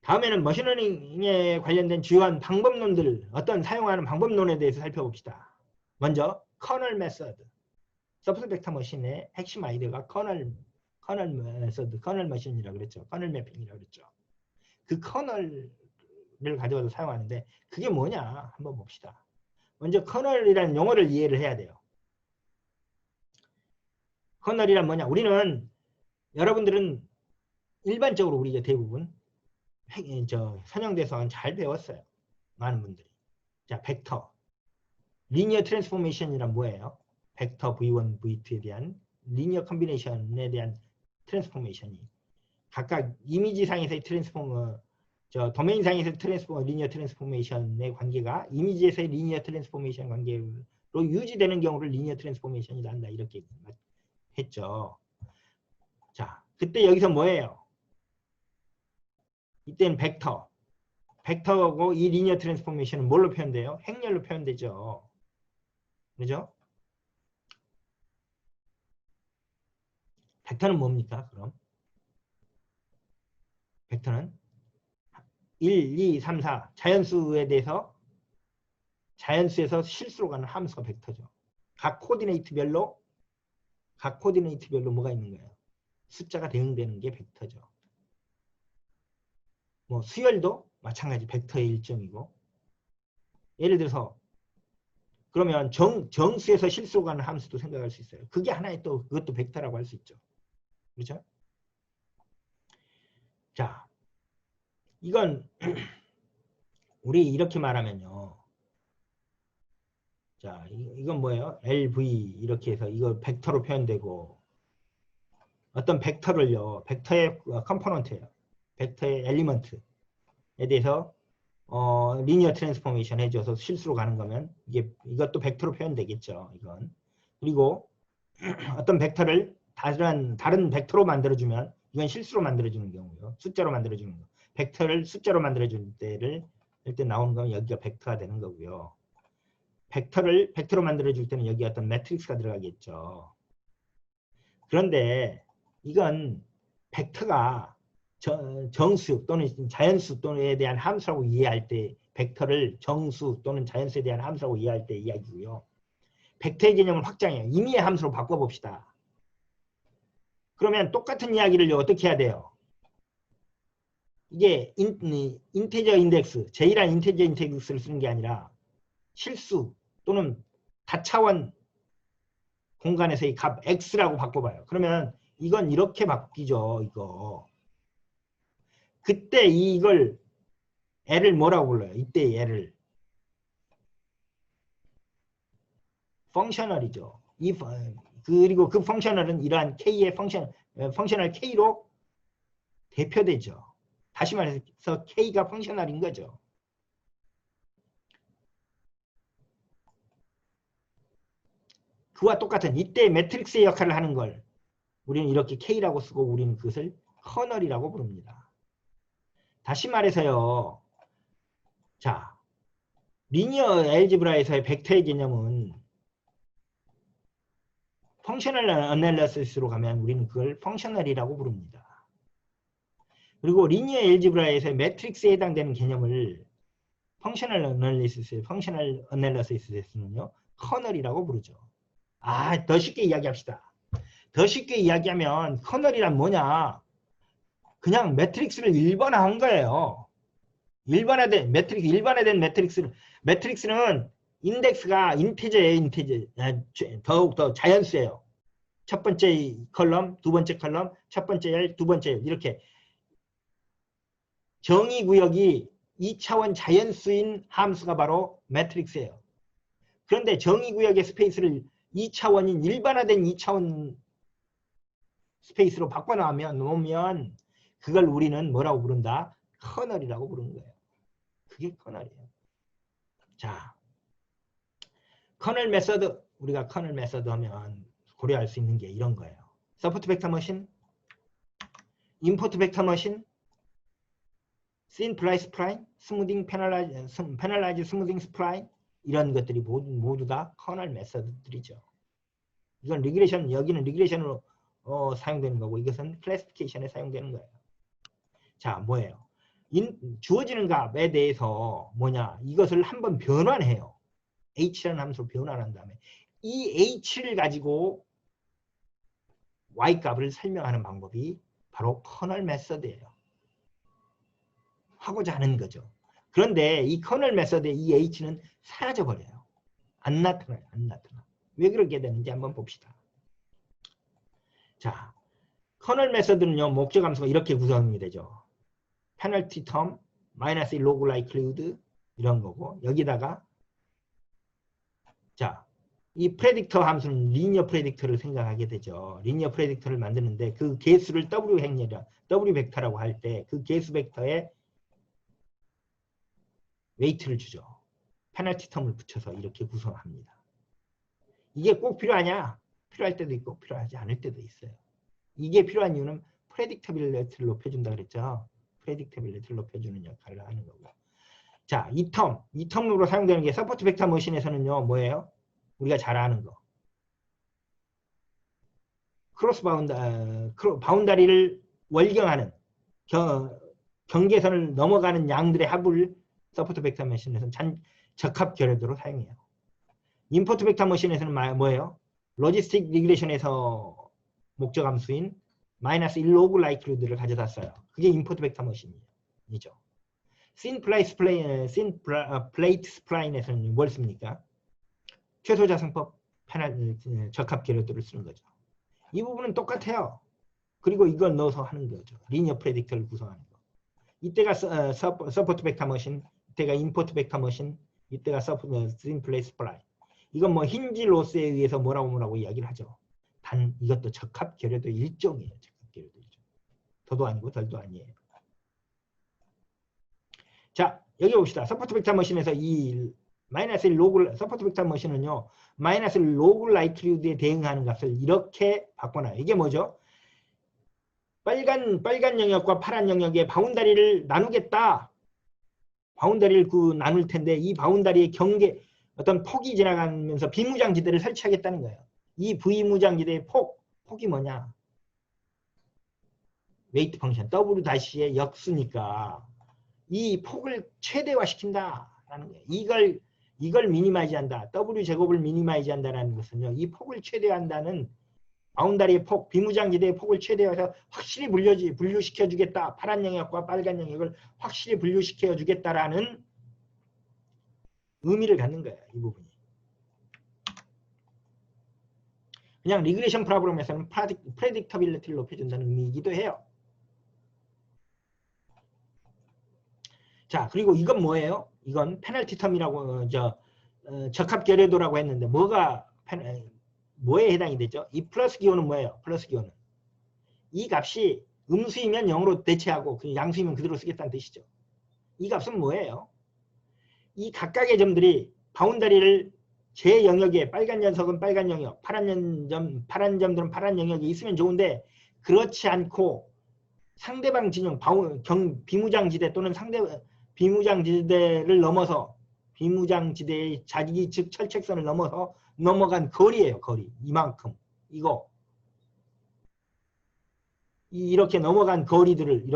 다음에는 머신러닝에 관련된 주요한 방법론들, 어떤 사용하는 방법론에 대해서 살펴봅시다. 먼저 커널 메서드. 서프트 벡터 머신의 핵심 아이디어가 커널 메서드, 커널 머신이라고 그랬죠. 커널 매핑이라고 그랬죠. 그 커널을 가져와서 사용하는데 그게 뭐냐 한번 봅시다. 먼저 커널이라는 용어를 이해를 해야 돼요. 커널이란 뭐냐? 우리는 여러분들은 일반적으로 우리가 대부분 선형대선 잘 배웠어요. 많은 분들이. 자, 벡터. 리니어 트랜스포메이션이란 뭐예요? 벡터 V1, V2에 대한 리니어 컨비네이션에 대한 트랜스포메이션이 각각 이미지상에서의 트랜스포머, 도메인상에서의 트랜스포머, 리니어 트랜스포메이션의 관계가 이미지에서의 리니어 트랜스포메이션 관계로 유지되는 경우를 리니어 트랜스포메이션이라 한다. 이렇게 했죠. 자, 그때 여기서 뭐예요? 이때는 벡터. 벡터하고 이 리니어 트랜스포메이션은 뭘로 표현돼요? 행렬로 표현되죠. 그죠? 벡터는 뭡니까? 그럼 벡터는 1, 2, 3, 4 자연수에 대해서 자연수에서 실수로 가는 함수가 벡터죠. 각 코디네이트별로 뭐가 있는 거예요? 숫자가 대응되는 게 벡터죠. 뭐 수열도 마찬가지 벡터의 일종이고, 예를 들어서 그러면 정수에서 실수로 가는 함수도 생각할 수 있어요. 그게 하나의 또 그것도 벡터라고 할 수 있죠. 그렇죠? 자, 이건 우리 이렇게 말하면요. 자, 이건 뭐예요? LV 이렇게 해서 이거 벡터로 표현되고, 어떤 벡터를요, 벡터의 컴포넌트예요. 벡터의 엘리먼트에 대해서 리니어 트랜스포메이션 해줘서 실수로 가는 거면 이것도 벡터로 표현되겠죠. 이건. 그리고 어떤 벡터를 다른 벡터로 만들어주면 이건 실수로 만들어주는 경우요. 숫자로 만들어주는 거. 벡터를 숫자로 만들어줄 때를 이때 나오는 거면 여기가 벡터가 되는 거고요. 벡터를 벡터로 만들어줄 때는 여기 어떤 매트릭스가 들어가겠죠. 그런데 이건 벡터가 정수 또는 자연수 또는에 대한 함수라고 이해할 때 벡터를 정수 또는 자연수에 대한 함수라고 이해할 때 이야기고요. 벡터의 개념을 확장해요. 임의의 함수로 바꿔봅시다. 그러면 똑같은 이야기를 어떻게 해야 돼요? 이게 인테저 인덱스, J란 인테저 인덱스를 쓰는 게 아니라 실수 또는 다차원 공간에서의 값 X라고 바꿔봐요. 그러면 이건 이렇게 바뀌죠. 이거. 그때 이걸 L을 뭐라고 불러요? 이때 L을 펑셔널이죠. 그리고 그 펑셔널은 이러한 K의 펑셔널 K로 대표되죠. 다시 말해서 K가 펑셔널인 거죠. 그와 똑같은 이때 매트릭스의 역할을 하는 걸 우리는 이렇게 K라고 쓰고 우리는 그것을 커널이라고 부릅니다. 다시 말해서요. 자, 리니어 알제브라에서의 벡터의 개념은 펑셔널 어널리시스로 가면 우리는 그걸 펑셔널이라고 부릅니다. 그리고 리니어 알제브라에서의 매트릭스에 해당되는 개념을 펑셔널 어널리시스에서는요. 커널이라고 부르죠. 더 쉽게 이야기합시다. 더 쉽게 이야기하면 커널이란 뭐냐? 그냥 매트릭스를 일반화한 거예요. 일반화된 매트릭스는 인덱스가 인티저예요. 더욱더 자연수예요. 첫 번째 컬럼, 두 번째 컬럼, 첫 번째 열, 두 번째 열 이렇게 정의구역이 2차원 자연수인 함수가 바로 매트릭스예요. 그런데 정의구역의 스페이스를 2차원인 일반화된 2차원 스페이스로 바꿔놓으면 그걸 우리는 뭐라고 부른다? 커널이라고 부르는 거예요. 그게 커널이에요. 자, 커널 메서드. 우리가 커널 메서드 하면 고려할 수 있는 게 이런 거예요. 서포트 벡터 머신, 임포트 벡터 머신, 씬 플라이 스프라인, 스무딩 페널라이즈 스무딩 스프라인 이런 것들이 모두 다 커널 메서드들이죠. 이건 리그레션, 여기는 리그레션으로 사용되는 거고 이것은 클래시피케이션에 사용되는 거예요. 자, 뭐예요? 주어지는 값에 대해서 뭐냐 이것을 한번 변환해요. h라는 함수로 변환한 다음에 이 h를 가지고 y 값을 설명하는 방법이 바로 커널 메서드예요. 하고자 하는 거죠. 그런데 이 커널 메서드의 이 h는 사라져 버려요. 안 나타나요. 안 나타나. 왜 그렇게 되는지 한번 봅시다. 자, 커널 메서드는요. 목적 함수가 이렇게 구성이 되죠. 페널티 텀, 마이너스 로그 라이클리후드 이런 거고 여기다가 자, 이 프레딕터 함수는 리니어 프레딕터를 생각하게 되죠. 리니어 프레딕터를 만드는데 그 개수를 W 행렬이라 W 벡터라고 할 때 그 개수 벡터에 웨이트를 주죠. 페널티 텀을 붙여서 이렇게 구성합니다. 이게 꼭 필요하냐? 필요할 때도 있고 필요하지 않을 때도 있어요. 이게 필요한 이유는 프레딕터빌리티를 높여준다 그랬죠. 프레딕터빌리티를 높여주는 역할을 하는 거고. 자, 이 텀으로 사용되는 게 서포트 벡터 머신에서는요. 뭐예요? 우리가 잘 아는 거. 크로스 바운다리를 월경하는 경계선을 넘어가는 양들의 합을 서포트 벡터 머신에서는 적합 결여도로 사용해요. 임포트 벡터 머신에서는 뭐예요? 로지스틱 리그레이션에서 목적 함수인 마이너스 1 로그 라이클리후드를 가져다 써요. 그게 임포트 벡터 머신이죠. 씬 플레이트 스플라인에서는 뭘 씁니까? 최소 자승법 적합 결여도를 쓰는 거죠. 이 부분은 똑같아요. 그리고 이걸 넣어서 하는 거죠. 리니어 프레딕터를 구성하는 거. 이때가 서포트 벡터 머신, 이때가 임포트 벡터 머신, 이때가 씬 플레이트 스플라인. 이건 뭐 힌지 로스에 의해서 뭐라고 이야기를 하죠. 단 이것도 적합 결여도 일종이에요. 적합 결여도 일종. 더도 아니고 덜도 아니에요. 자, 여기 봅시다. 서포트 벡터 머신에서 이 마이너스 1 로그 서포트 벡터 머신은요. 마이너스 1 로그 라이클리후드에 대응하는 값을 이렇게 바꿔놔요. 이게 뭐죠? 빨간 영역과 파란 영역의 바운다리를 나누겠다. 바운다리를 나눌 텐데 이 바운다리의 경계 어떤 폭이 지나가면서 비무장지대를 설치하겠다는 거예요. 이 비무장지대의 폭이 뭐냐? 웨이트 펑션 W-의 역수니까 이 폭을 최대화시킨다라는 거예요. 이걸 미니마이즈한다. W 제곱을 미니마이즈한다라는 것은요. 이 폭을 최대화한다는 바운다리의 폭, 비무장지대의 폭을 최대화해서 확실히 분류시켜주겠다. 파란 영역과 빨간 영역을 확실히 분류시켜주겠다라는 의미를 갖는 거예요. 이 부분이. 그냥 리그레이션 프로그램에서는 프레딕터빌리티를 높여준다는 의미이기도 해요. 자, 그리고 이건 뭐예요? 이건 페널티 텀이라고 적합 결여도라고 했는데 뭐에 해당이 되죠? 이 플러스 기호는 뭐예요? 플러스 기호는 이 값이 음수이면 0으로 대체하고 양수이면 그대로 쓰겠다는 뜻이죠. 이 값은 뭐예요? 이 각각의 점들이 바운다리를 제 영역에 빨간 녀석은 빨간 영역, 파란 점들은 파란 영역이 있으면 좋은데 그렇지 않고 상대방 진영, 비무장지대 또는 비무장지대를 넘어서 비무장지대의 자기 즉 철책선을 넘어서 넘어간 거리예요. 거리. 이만큼. 이렇게 넘어간 거리들을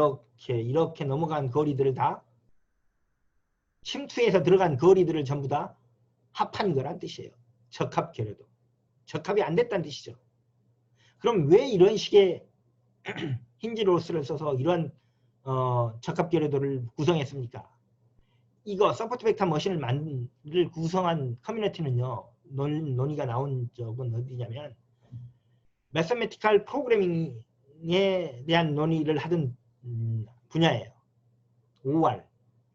이렇게 넘어간 거리들을 다 침투해서 들어간 거리들을 전부 다 합한 거란 뜻이에요. 적합 결여도. 적합이 안 됐다는 뜻이죠. 그럼 왜 이런 식의 힌지 로스를 써서 이런 적합 결여도를 구성했습니까? 이거 서포트 벡터 머신을 구성한 커뮤니티는요. 논의가 나온 적은 어디냐면 매서메티컬 프로그래밍에 대한 논의를 하던 분야예요. OR,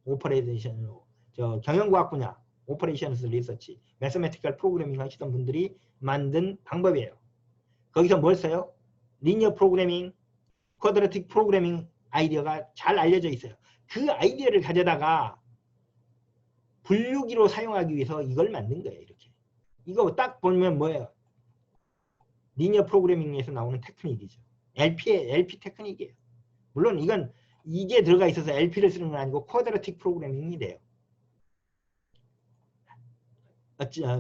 오퍼레이션, 경영과학 분야, 오퍼레이션스 리서치, 매서메티컬 프로그래밍 하시던 분들이 만든 방법이에요. 거기서 뭘 써요? 리니어 프로그래밍, 쿼드라틱 프로그래밍 아이디어가 잘 알려져 있어요. 그 아이디어를 가져다가 분류기로 사용하기 위해서 이걸 만든 거예요. 이렇게. 이거 딱 보면 뭐예요? 리니어 프로그래밍에서 나오는 테크닉이죠. LP 테크닉이에요. 물론 이게 들어가 있어서 LP를 쓰는 건 아니고 쿼드라틱 프로그래밍이 돼요.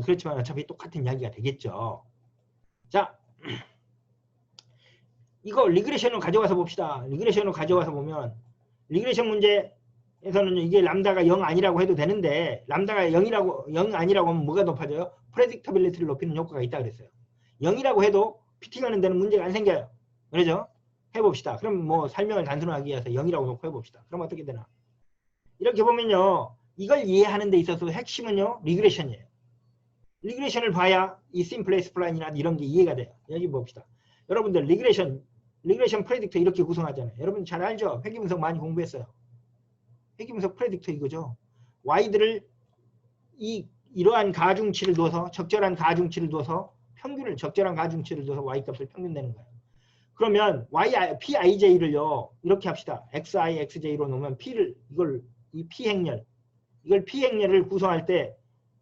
그렇지만 어차피 똑같은 이야기가 되겠죠. 자, 이거 리그레이션으로 가져와서 봅시다. 리그레이션으로 가져와서 보면 리그레이션 문제 에서는 이게 람다가 0 아니라고 해도 되는데 람다가 0 아니라고 하면 뭐가 높아져요? 프레딕터빌리티를 높이는 효과가 있다 그랬어요. 0이라고 해도 피팅하는 데는 문제가 안 생겨요. 그러죠? 해봅시다. 그럼 뭐 설명을 단순하게 해서 0이라고 놓고 해봅시다. 그럼 어떻게 되나? 이렇게 보면요. 이걸 이해하는 데 있어서 핵심은요. 리그레션이에요. 리그레션을 봐야 이 심플 스플라인이나 이런 게 이해가 돼요. 여기 봅시다. 여러분들 리그레션 프레딕터 이렇게 구성하잖아요. 여러분 잘 알죠? 회귀분석 많이 공부했어요. 회귀분석 프레딕터 이거죠. Y들을 이러한 가중치를 둬서 적절한 가중치를 둬서 평균을 적절한 가중치를 둬서 Y 값을 평균 내는 거예요. 그러면 PIJ를요 이렇게 합시다. XI, XJ로 놓으면 이 P행렬을 구성할 때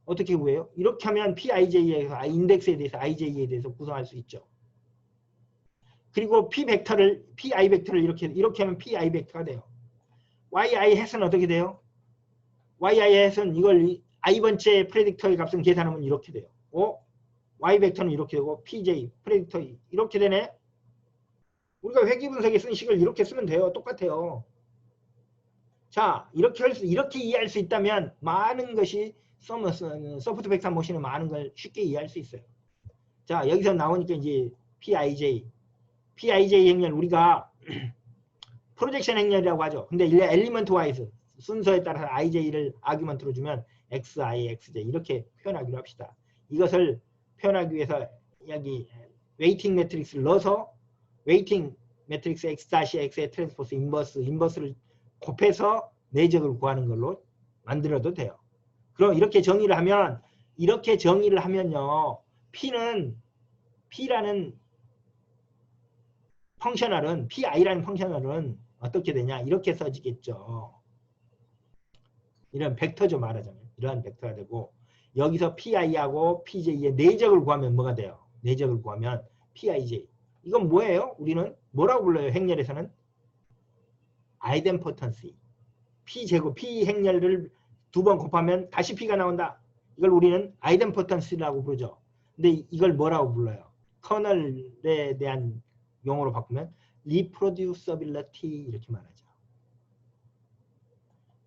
어떻게 구해요? 이렇게 하면 PIJ에서 인덱스에 대해서 IJ에 대해서 구성할 수 있죠. 그리고 PI 벡터를 이렇게 하면 PI 벡터가 돼요. YI 햇은 어떻게 돼요? YI 햇은 이걸 i번째 프레딕터의 값은 계산하면 이렇게 돼요. Y 벡터는 이렇게 되고 PJ 프레딕터 이렇게 되네. 우리가 회귀분석에 쓴 식을 이렇게 쓰면 돼요. 똑같아요. 자, 이렇게 이해할 수 있다면 많은 것이 소프트 백산 모션의 많은 걸 쉽게 이해할 수 있어요. 자, 여기서 나오니까 이제 PIJ 행렬 우리가 프로젝션 행렬이라고 하죠. 근데 엘리먼트 와이즈 순서에 따라서 IJ를 아규먼트로 주면 XI, XJ 이렇게 표현하기로 합시다. 이것을 표현하기 위해서 여기 웨이팅 매트릭스를 넣어서 웨이팅 매트릭스 X-X의 트랜스포스 인버스를 곱해서 내적을 구하는 걸로 만들어도 돼요. 그럼 이렇게 정의를 하면요. P라는 펑셔널은 PI라는 펑셔널은 어떻게 되냐? 이렇게 써지겠죠. 이런 벡터죠 말하자면. 이러한 벡터가 되고 여기서 PI하고 PJ의 내적을 구하면 뭐가 돼요? 내적을 구하면 PIJ. 이건 뭐예요? 우리는 뭐라고 불러요? 행렬에서는 아이덴포턴시. P 행렬을 두 번 곱하면 다시 P가 나온다. 이걸 우리는 아이덴포턴시라고 부르죠. 근데 이걸 뭐라고 불러요? 커널에 대한 용어로 바꾸면 리프로듀서빌리티 이렇게 말하죠.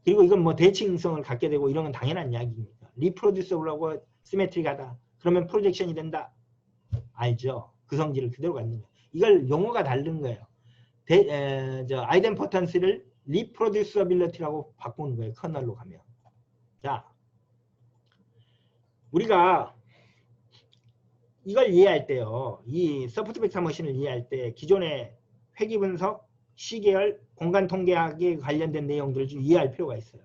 그리고 이건 뭐 대칭성을 갖게 되고 이런 건 당연한 이야기입니다. 리프로듀서블하고 시메트릭하다. 그러면 프로젝션이 된다. 알죠? 그 성질을 그대로 갖는 거예요. 이걸 용어가 다른 거예요. 아이덴포턴시를 리프로듀서빌리티라고 바꾸는 거예요. 커널로 가면. 자, 우리가 이걸 이해할 때요. 이 소프트 백산 머신을 이해할 때 기존의 회귀분석, 시계열, 공간 통계학에 관련된 내용들을 좀 이해할 필요가 있어요.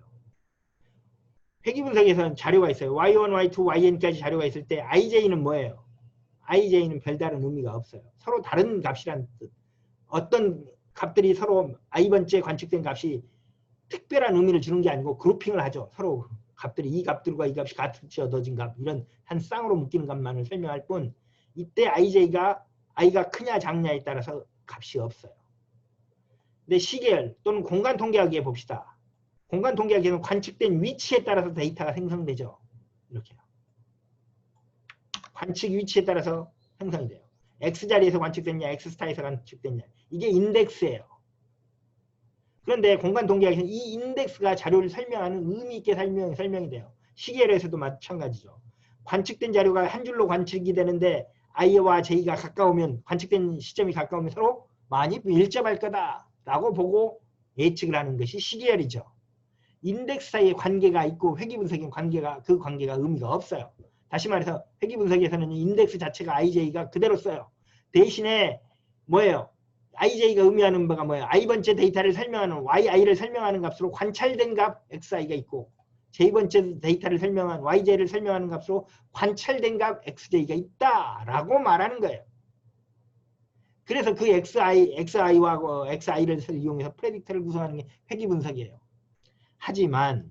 회귀분석에서는 자료가 있어요. Y1, Y2, YN까지 자료가 있을 때 IJ는 뭐예요? IJ는 별다른 의미가 없어요. 서로 다른 값이란 뜻. 어떤 값들이 서로 i번째 관측된 값이 특별한 의미를 주는 게 아니고 그룹핑을 하죠. 서로 값들이 이 값들과 이 값이 같이 얻어진 값 이런 한 쌍으로 묶이는 값만을 설명할 뿐 이때 IJ가 i가 크냐 작냐에 따라서 값이 없어요. 근데 시계열 또는 공간 통계학에 봅시다. 공간 통계학에는 관측된 위치에 따라서 데이터가 생성되죠. 이렇게요. 관측 위치에 따라서 생성이 돼요. X자리에서 관측됐냐 X스타에서 관측됐냐 이게 인덱스예요. 그런데 공간 통계학에서는 이 인덱스가 자료를 설명하는 의미 있게 설명이 돼요. 시계열에서도 마찬가지죠. 관측된 자료가 한 줄로 관측이 되는데 I와 J가 가까우면 관측된 시점이 가까우면 서로 많이 밀접할 거다라고 보고 예측을 하는 것이 시계열이죠. 인덱스 사이에 관계가 있고 회귀분석인 그 관계가 의미가 없어요. 다시 말해서 회귀분석에서는 인덱스 자체가 IJ가 그대로 써요. 대신에 뭐예요? IJ가 의미하는 바가 뭐예요? i번째 데이터를 설명하는 YI를 설명하는 값으로 관찰된 값 XI가 있고 J번째 데이터를 설명한 YJ를 설명하는 값으로 관찰된 값 XJ가 있다라고 말하는 거예요. 그래서 그 XI와 XI를 이용해서 프레딕터를 구성하는 게 회귀분석이에요. 하지만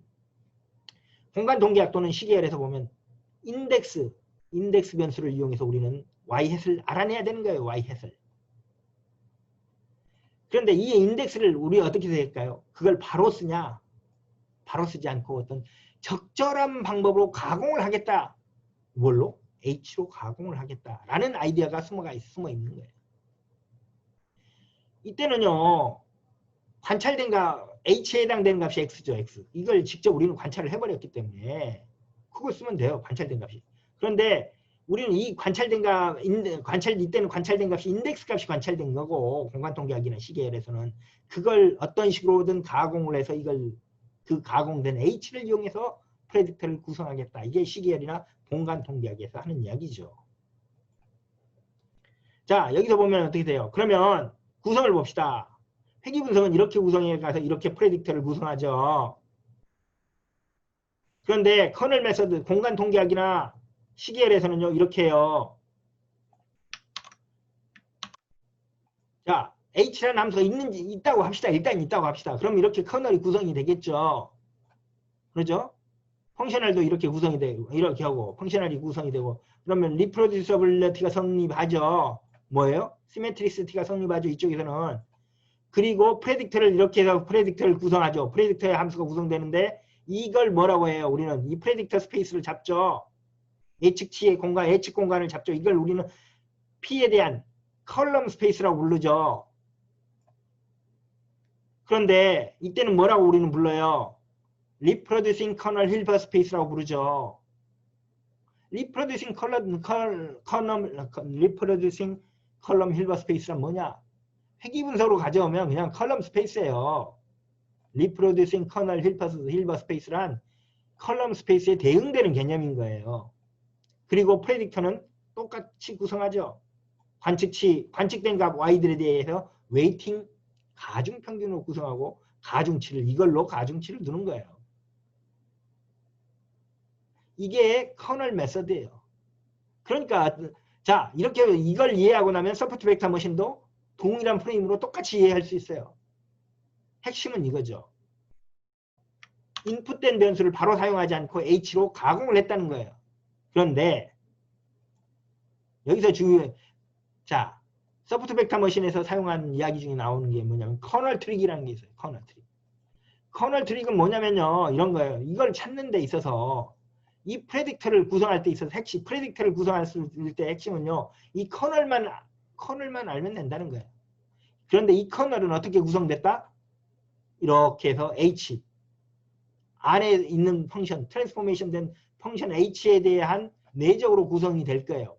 공간 통계학 또는 시계열에서 보면 인덱스 변수를 이용해서 우리는 Y햇을 알아내야 되는 거예요. Y햇을. 그런데 이 인덱스를 우리 어떻게 될까요? 그걸 바로 쓰냐? 바로 쓰지 않고 어떤 적절한 방법으로 가공을 하겠다. 뭘로? H로 가공을 하겠다라는 아이디어가 숨어 있는 거예요. 이때는요. 관찰된 값 h에 해당되는 값이 x죠. x. 이걸 직접 우리는 관찰을 해버렸기 때문에 그걸 쓰면 돼요. 관찰된 값이. 그런데 우리는 이 관찰된 값, 이때는 관찰된 값이 인덱스 값이 관찰된 거고, 공간통계학이나 시계열에서는 그걸 어떤 식으로든 가공을 해서 이걸 그 가공된 h를 이용해서 프레딕터를 구성하겠다. 이게 시계열이나 공간통계학에서 하는 이야기죠. 자, 여기서 보면 어떻게 돼요? 그러면 구성을 봅시다. 회귀분석은 이렇게 구성해 가서 이렇게 프레딕터를 구성하죠. 그런데 커널 메서드, 공간통계학이나 시계열에서는요, 이렇게 해요. 자, h라는 함수가 있다고 합시다. 일단 있다고 합시다. 그럼 이렇게 커널이 구성이 되겠죠. 그렇죠? 펑셔널도 이렇게 구성이 되고, 이렇게 하고, 펑셔널이 구성이 되고, 그러면 리프로듀서블리티가 성립하죠. 뭐예요? 시메트리시티가 성립하죠. 이쪽에서는. 그리고 프레딕터를 이렇게 해서 프레딕터를 구성하죠. 프레딕터의 함수가 구성되는데, 이걸 뭐라고 해요? 우리는 이 프레딕터 스페이스를 잡죠. 예측치의 공간, 예측 공간을 잡죠. 이걸 우리는 P에 대한 컬럼 스페이스라고 부르죠. 그런데 이때는 뭐라고 우리는 불러요? Reproducing Kernel Hilbert Space라고 부르죠. Reproducing Column Hilbert Space란 뭐냐? 회귀분석으로 가져오면 그냥 컬럼 스페이스예요. Reproducing Kernel Hilbert Space란 컬럼 스페이스에 대응되는 개념인 거예요. 그리고 프레딕터는 똑같이 구성하죠. 관측된 값 y들에 대해서 웨이팅 가중평균으로 구성하고 가중치를 이걸로 가중치를 두는 거예요. 이게 커널 메서드예요. 그러니까 자 이렇게 이걸 이해하고 나면 서포트 벡터 머신도 동일한 프레임으로 똑같이 이해할 수 있어요. 핵심은 이거죠. 인풋된 변수를 바로 사용하지 않고 h로 가공을 했다는 거예요. 그런데 여기서 자 서포트 벡터 머신에서 사용한 이야기 중에 나오는 게 뭐냐면 커널 트릭이라는 게 있어요. 커널 트릭. 커널 트릭은 뭐냐면요. 이런 거예요. 이걸 찾는 데 있어서 이 프레딕터를 구성할 때 있어서 프레딕터를 구성할 때 핵심은요. 이 커널만 알면 된다는 거예요. 그런데 이 커널은 어떻게 구성됐다? 이렇게 해서 H 안에 있는 펑션, 트랜스포메이션 된 펑션 H에 대한 내적으로 구성이 될 거예요.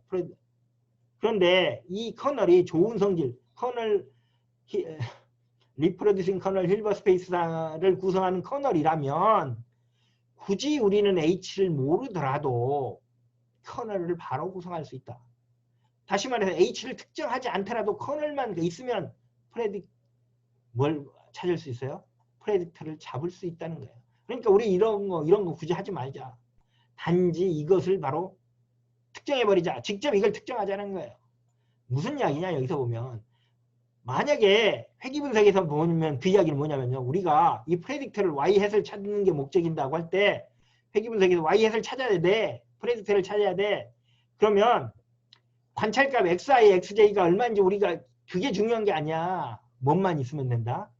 그런데 이 커널이 좋은 성질, 리프로듀싱 커널 힐버 스페이스를 구성하는 커널이라면 굳이 우리는 H를 모르더라도 커널을 바로 구성할 수 있다. 다시 말해서 H를 특정하지 않더라도 커널만 있으면 뭘 찾을 수 있어요? 프레딕터를 잡을 수 있다는 거예요. 그러니까 우리 이런 거 굳이 하지 말자. 단지 이것을 바로 특정해버리자. 직접 이걸 특정하자는 거예요. 무슨 이야기냐 여기서 보면 만약에 회귀분석에서 보면 그 이야기는 뭐냐면요. 우리가 이 프레딕터를 Y햇을 찾는 게 목적인다고 할 때 회귀분석에서 Y햇을 찾아야 돼. 프레딕터를 찾아야 돼. 그러면 관찰값 XI, XJ가 얼마인지 우리가 그게 중요한 게 아니야. 뭐만 있으면 된다.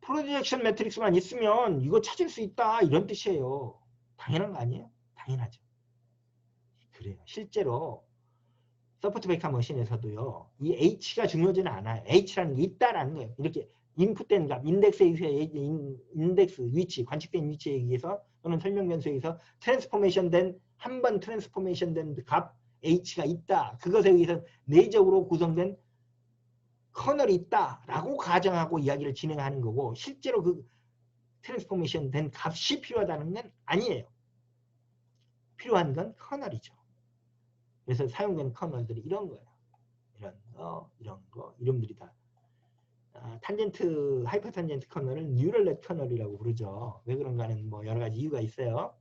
프로젝션 매트릭스만 있으면 이거 찾을 수 있다. 이런 뜻이에요. 당연한 거 아니에요? 당연하죠. 그래요. 실제로 서포트 벡터 머신에서도요. 이 H가 중요하지는 않아요. H라는 게 있다라는 거예요. 이렇게 인풋된 값, 인덱스 위치, 관측된 위치에 의해서 또는 설명 변수에 의해서 한 번 트랜스포메이션 된 값 H가 있다. 그것에 의해서 내적으로 구성된 커널이 있다라고 가정하고 이야기를 진행하는 거고 실제로 그 트랜스포메이션 된 값이 필요하다는 건 아니에요. 필요한 건 커널이죠. 그래서 사용된 커널들이 이런 거예요. 이런 거 이름들이 다 하이퍼 탄젠트 커널을 뉴럴넷 커널이라고 부르죠. 왜 그런가는 뭐 여러 가지 이유가 있어요.